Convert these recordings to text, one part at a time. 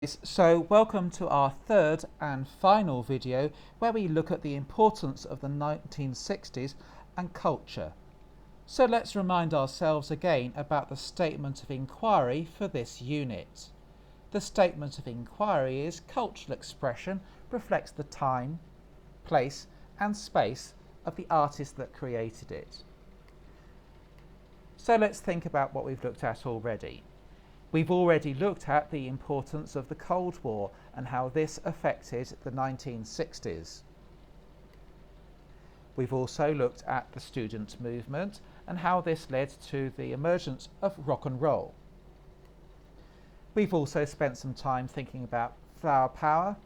So welcome to our third and final video where we look at the importance of the 1960s and culture. So let's remind ourselves again about the statement of inquiry for this unit. The statement of inquiry is cultural expression reflects the time, place and space of the artist that created it. So let's think about what we've looked at already. We've already looked at the importance of the Cold War and how this affected the 1960s. We've also looked at the student movement and how this led to the emergence of rock and roll. We've also spent some time thinking about flower power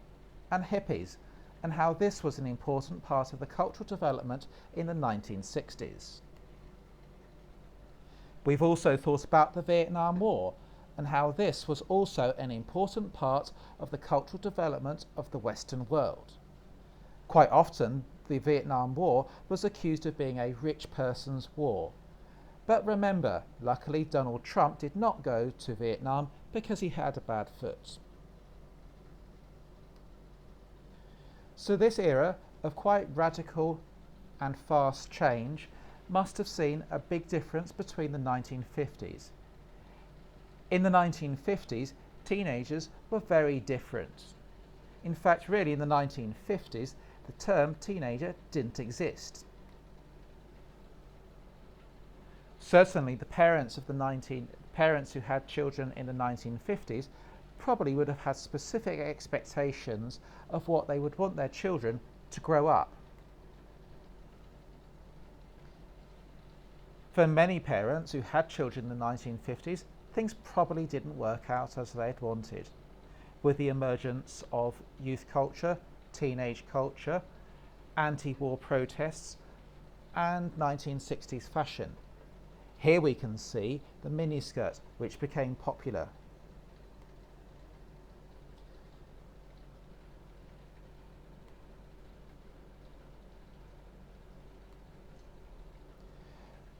and hippies and how this was an important part of the cultural development in the 1960s. We've also thought about the Vietnam War and how this was also an important part of the cultural development of the Western world. Quite often, the Vietnam War was accused of being a rich person's war. But remember, luckily Donald Trump did not go to Vietnam because he had a bad foot. So this era of quite radical and fast change must have seen a big difference between the 1950s. In the 1950s, teenagers were very different. In fact, really in the 1950s, the term teenager didn't exist. Certainly the parents who had children in the 1950s probably would have had specific expectations of what they would want their children to grow up. For many parents who had children in the 1950s, things probably didn't work out as they'd wanted, with the emergence of youth culture, teenage culture, anti-war protests, and 1960s fashion. Here we can see the miniskirt, which became popular.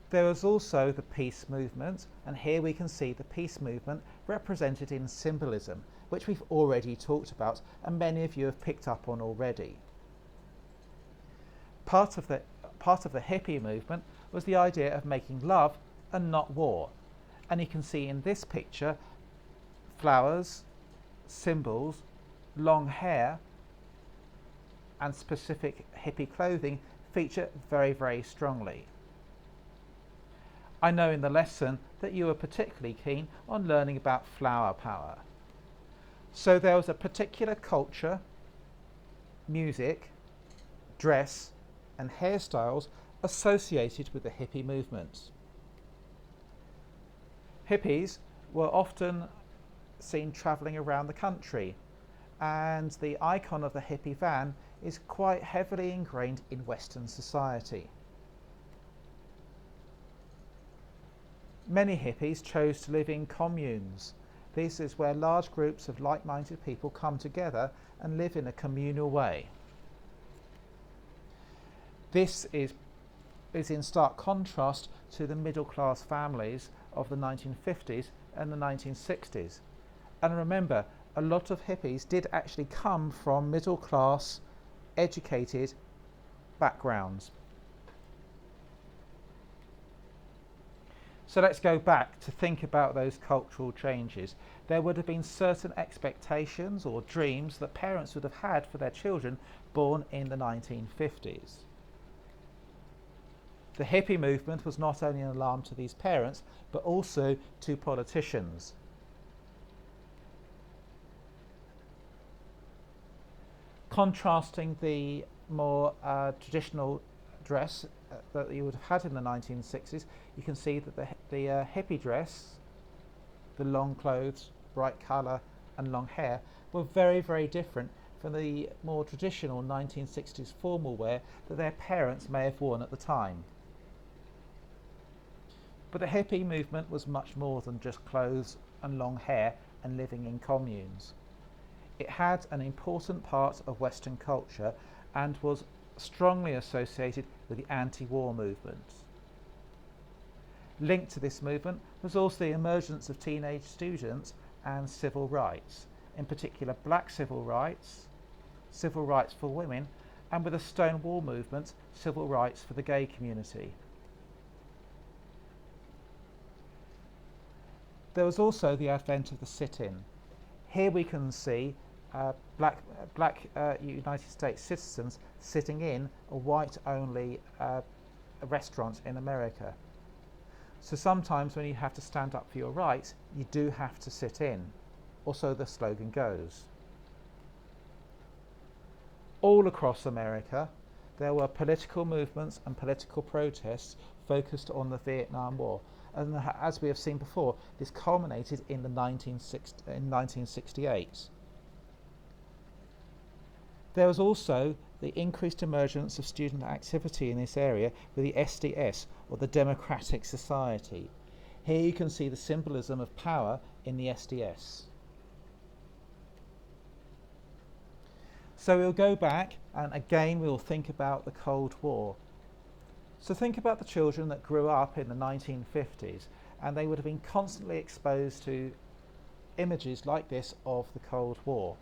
There was also the peace movement, and here we can see the peace movement represented in symbolism, which we've already talked about and many of you have picked up on already. Part of the hippie movement was the idea of making love and not war, and you can see in this picture flowers, symbols, long hair and specific hippie clothing feature very, very strongly. I know in the lesson that you were particularly keen on learning about flower power. So there was a particular culture, music, dress and hairstyles associated with the hippie movement. Hippies were often seen travelling around the country, and the icon of the hippie van is quite heavily ingrained in Western society. Many hippies chose to live in communes. This is where large groups of like-minded people come together and live in a communal way. This is in stark contrast to the middle-class families of the 1950s and the 1960s. And remember, a lot of hippies did actually come from middle-class, educated backgrounds. So let's go back to think about those cultural changes. There would have been certain expectations or dreams that parents would have had for their children born in the 1950s. The hippie movement was not only an alarm to these parents, but also to politicians. Contrasting the more traditional dress that you would have had in the 1960s, you can see that the hippie dress, the long clothes, bright colour and long hair were very, very different from the more traditional 1960s formal wear that their parents may have worn at the time. But the hippie movement was much more than just clothes and long hair and living in communes. It had an important part of Western culture and was strongly associated with the anti-war movement. Linked to this movement was also the emergence of teenage students and civil rights, in particular black civil rights for women, and with the Stonewall movement, civil rights for the gay community. There was also the advent of the sit-in. Here we can see black United States citizens sitting in a white-only restaurant in America. So sometimes when you have to stand up for your rights, you do have to sit in, or so the slogan goes. All across America, there were political movements and political protests focused on the Vietnam War. And as we have seen before, this culminated in 1968. There was also the increased emergence of student activity in this area with the SDS, or the Democratic Society. Here you can see the symbolism of power in the SDS. So we'll go back and again we'll think about the Cold War. So think about the children that grew up in the 1950s, and they would have been constantly exposed to images like this of the Cold War.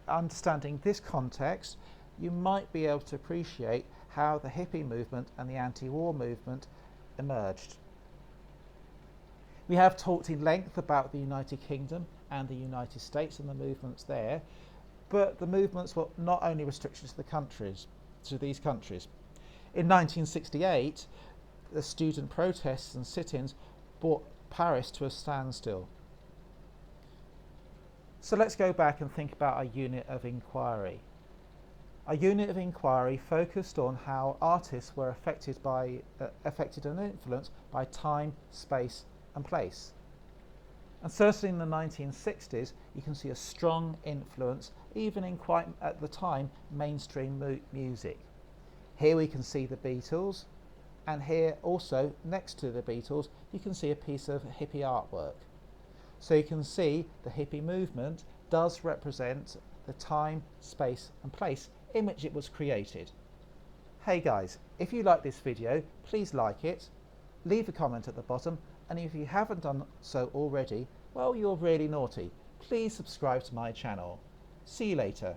Understanding this context, you might be able to appreciate how the hippie movement and the anti-war movement emerged. We have talked in length about the United Kingdom and the United States and the movements there, but the movements were not only restricted to these countries. In 1968, the student protests and sit-ins brought Paris to a standstill. So let's go back and think about our unit of inquiry. Our unit of inquiry focused on how artists were affected and influenced by time, space and place. And certainly in the 1960s, you can see a strong influence, even in quite, at the time, mainstream music. Here we can see the Beatles, and here also, next to the Beatles, you can see a piece of hippie artwork. So you can see the hippie movement does represent the time, space and place in which it was created. Hey guys, if you like this video, please like it, leave a comment at the bottom, and if you haven't done so already, well, you're really naughty. Please subscribe to my channel. See you later.